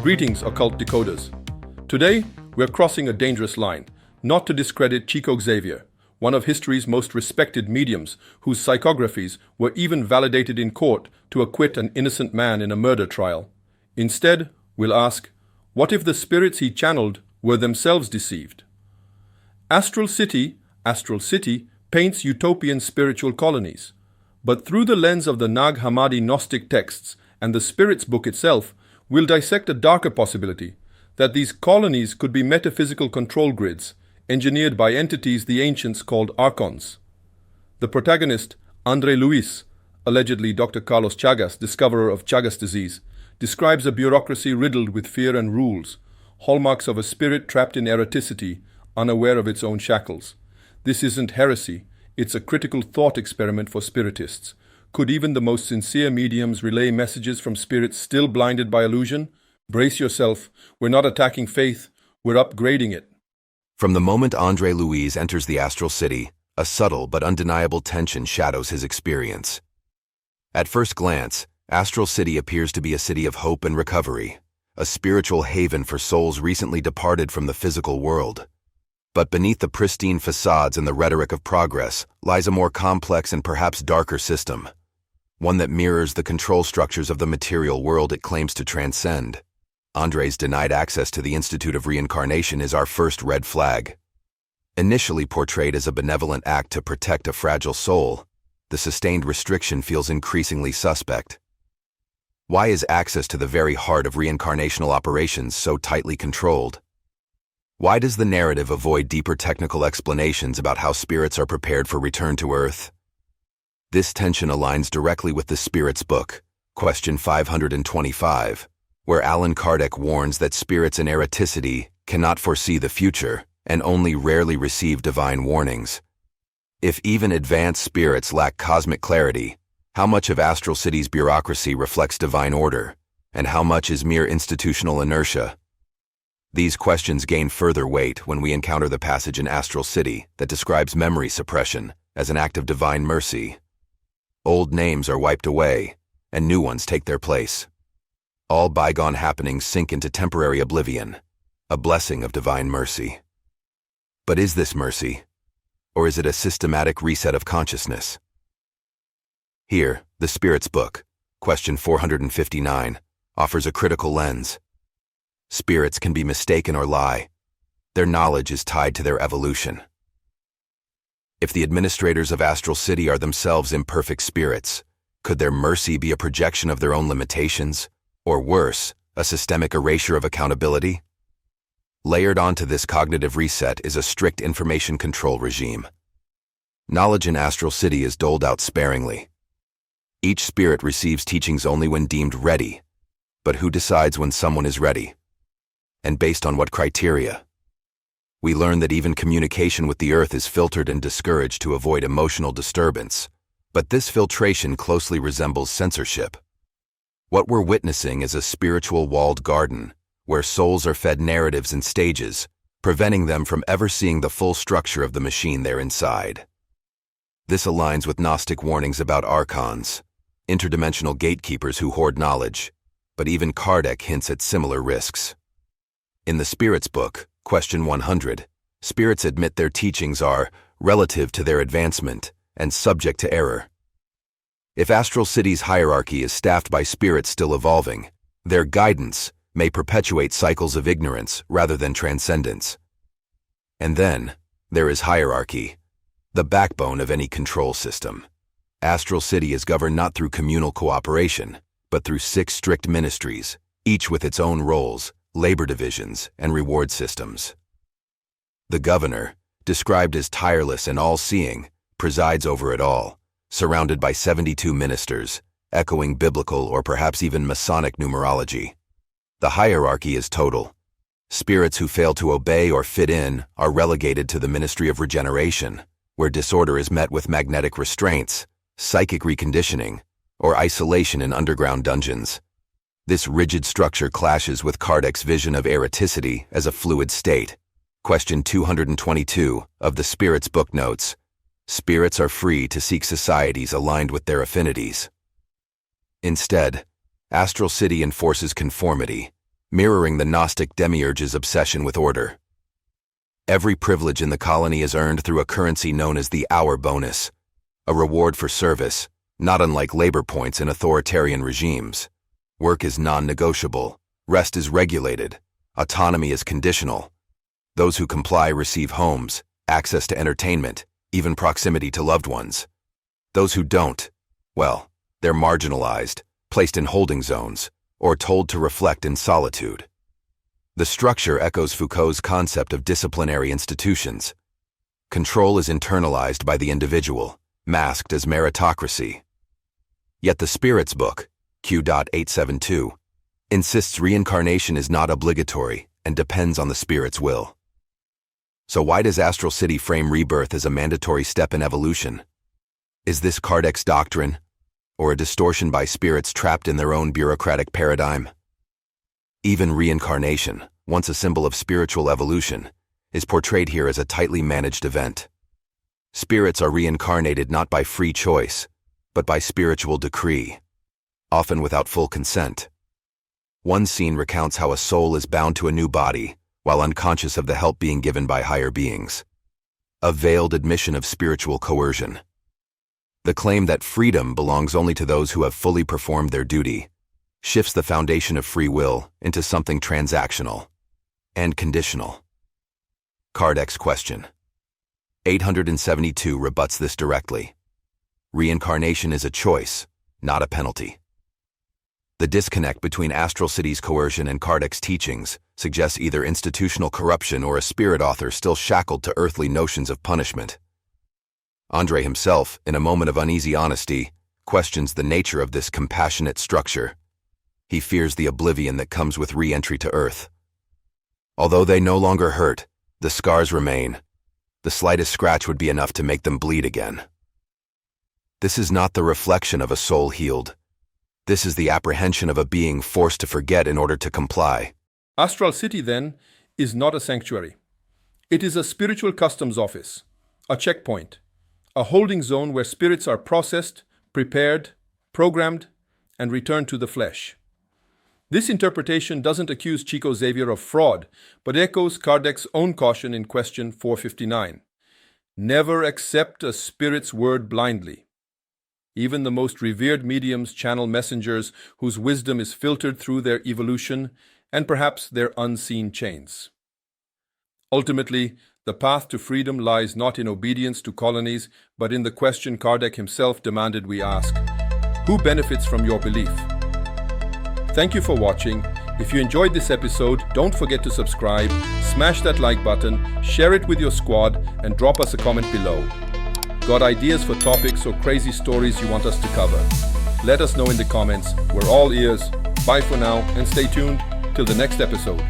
Greetings, occult decoders. Today, we're crossing a dangerous line, not to discredit Chico Xavier, one of history's most respected mediums whose psychographies were even validated in court to acquit an innocent man in a murder trial. Instead, we'll ask, what if the spirits he channeled were themselves deceived? Astral City paints utopian spiritual colonies. But through the lens of the Nag Hammadi Gnostic texts and the Spirit's book itself, we'll dissect a darker possibility, that these colonies could be metaphysical control grids, engineered by entities the ancients called Archons. The protagonist, André Luis, allegedly Dr. Carlos Chagas, discoverer of Chagas disease, describes a bureaucracy riddled with fear and rules, hallmarks of a spirit trapped in erraticity, unaware of its own shackles. This isn't heresy, it's a critical thought experiment for spiritists. Could even the most sincere mediums relay messages from spirits still blinded by illusion? Brace yourself, we're not attacking faith, we're upgrading it. From the moment André Luis enters the Astral City, a subtle but undeniable tension shadows his experience. At first glance, Astral City appears to be a city of hope and recovery, a spiritual haven for souls recently departed from the physical world. But beneath the pristine facades and the rhetoric of progress lies a more complex and perhaps darker system, one that mirrors the control structures of the material world it claims to transcend. André's denied access to the Institute of Reincarnation is our first red flag. Initially portrayed as a benevolent act to protect a fragile soul, the sustained restriction feels increasingly suspect. Why is access to the very heart of reincarnational operations so tightly controlled? Why does the narrative avoid deeper technical explanations about how spirits are prepared for return to Earth? This tension aligns directly with the Spirit's book, question 525, where Allan Kardec warns that spirits in erraticity cannot foresee the future and only rarely receive divine warnings. If even advanced spirits lack cosmic clarity, how much of Astral City's bureaucracy reflects divine order, and how much is mere institutional inertia? These questions gain further weight when we encounter the passage in Astral City that describes memory suppression as an act of divine mercy. Old names are wiped away, and new ones take their place. All bygone happenings sink into temporary oblivion, a blessing of divine mercy. But is this mercy, or is it a systematic reset of consciousness? Here, the Spirit's book, question 459, offers a critical lens. Spirits can be mistaken or lie. Their knowledge is tied to their evolution. If the administrators of Astral City are themselves imperfect spirits, could their mercy be a projection of their own limitations, or worse, a systemic erasure of accountability? Layered onto this cognitive reset is a strict information control regime. Knowledge in Astral City is doled out sparingly. Each spirit receives teachings only when deemed ready, but who decides when someone is ready? And based on what criteria? We learn that even communication with the Earth is filtered and discouraged to avoid emotional disturbance, but this filtration closely resembles censorship. What we're witnessing is a spiritual walled garden, where souls are fed narratives and stages, preventing them from ever seeing the full structure of the machine they're inside. This aligns with Gnostic warnings about Archons, interdimensional gatekeepers who hoard knowledge, but even Kardec hints at similar risks. In the Spirit's book, question 100, spirits admit their teachings are relative to their advancement and subject to error. If Astral City's hierarchy is staffed by spirits still evolving, their guidance may perpetuate cycles of ignorance rather than transcendence. And then, there is hierarchy, the backbone of any control system. Astral City is governed not through communal cooperation, but through 6 strict ministries, each with its own roles, labor divisions, and reward systems. The governor, described as tireless and all-seeing, presides over it all, surrounded by 72 ministers, echoing biblical or perhaps even Masonic numerology. The hierarchy is total. Spirits who fail to obey or fit in are relegated to the Ministry of Regeneration, where disorder is met with magnetic restraints, psychic reconditioning, or isolation in underground dungeons. This rigid structure clashes with Kardec's vision of erraticity as a fluid state. Question 222 of the Spirit's book notes, spirits are free to seek societies aligned with their affinities. Instead, Astral City enforces conformity, mirroring the Gnostic demiurge's obsession with order. Every privilege in the colony is earned through a currency known as the hour bonus, a reward for service, not unlike labor points in authoritarian regimes. Work is non-negotiable, rest is regulated, autonomy is conditional. Those who comply receive homes, access to entertainment, even proximity to loved ones. Those who don't, well, they're marginalized, placed in holding zones, or told to reflect in solitude. The structure echoes Foucault's concept of disciplinary institutions. Control is internalized by the individual, masked as meritocracy. Yet the Spirit's book, Q.872, insists reincarnation is not obligatory and depends on the Spirit's will. So why does Astral City frame rebirth as a mandatory step in evolution? Is this Kardec's doctrine, or a distortion by spirits trapped in their own bureaucratic paradigm? Even reincarnation, once a symbol of spiritual evolution, is portrayed here as a tightly managed event. Spirits are reincarnated not by free choice, but by spiritual decree, often without full consent. One scene recounts how a soul is bound to a new body, while unconscious of the help being given by higher beings. A veiled admission of spiritual coercion. The claim that freedom belongs only to those who have fully performed their duty shifts the foundation of free will into something transactional and conditional. Kardec's question. 872 rebuts this directly. Reincarnation is a choice, not a penalty. The disconnect between Astral City's coercion and Kardec's teachings suggests either institutional corruption or a spirit author still shackled to earthly notions of punishment. Andre himself, in a moment of uneasy honesty, questions the nature of this compassionate structure. He fears the oblivion that comes with re-entry to Earth. Although they no longer hurt, the scars remain. The slightest scratch would be enough to make them bleed again. This is not the reflection of a soul healed. This is the apprehension of a being forced to forget in order to comply. Astral City, then, is not a sanctuary. It is a spiritual customs office, a checkpoint, a holding zone where spirits are processed, prepared, programmed, and returned to the flesh. This interpretation doesn't accuse Chico Xavier of fraud, but echoes Kardec's own caution in question 459. Never accept a spirit's word blindly. Even the most revered mediums channel messengers whose wisdom is filtered through their evolution and perhaps their unseen chains. Ultimately, the path to freedom lies not in obedience to colonies, but in the question Kardec himself demanded we ask: who benefits from your belief? Thank you for watching. If you enjoyed this episode, don't forget to subscribe, smash that like button, share it with your squad, and drop us a comment below. Got ideas for topics or crazy stories you want us to cover? Let us know in the comments. We're all ears. Bye for now, and stay tuned till the next episode.